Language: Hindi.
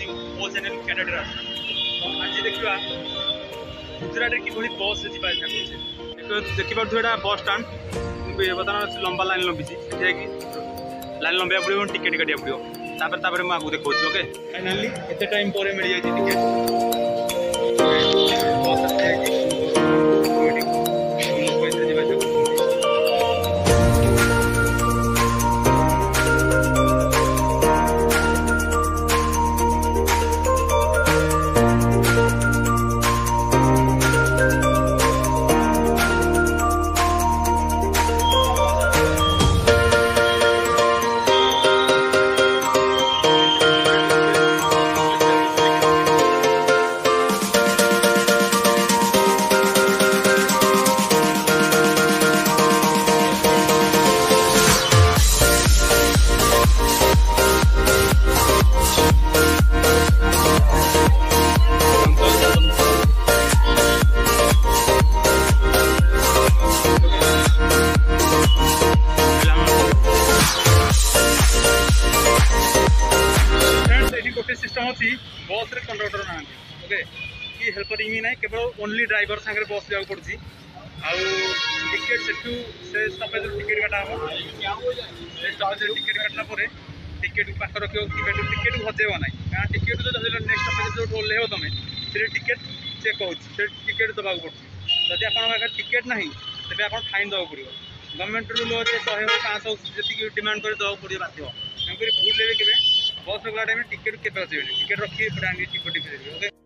हूँ ओ चैनल कैनाडा तो आज देखा गुजरात किभली बस देखिए बस स्टाण बर्तमान लंबा लाइन लंबी लाइन लंबा पड़ो टिकेट काटा पड़ो तापर मुझे आगे देखा ओके फाइनाली एत टाइम पर मिल जाए टिकेट सिस्टम अच्छी बस रे कंडक्टर ना ओके कि हेल्पर इमी ना केवल ओनली ड्राइवर सागर बस जाक पड़ी टिकेट से स्टपेज टिकेट काटा हम स्टपेज टिकेट काटला टिकेट पाख रख टिकेट हजेब ना क्या टिकेट जो नेक्स्ट स्टपेज जो ओल्हे तुम से टिकेट चेक हो टिकेट दबा पड़े जदि आप टिकेट ना तेज आप फाइन देवा पड़ो गवर्नमेंट रूल 100 500 जी डिमांड कर देवा पड़ो बाध्य तेणुक भूल ले बस गला टाइम टिकेट के टिकेट रखिए टिकेट ओके।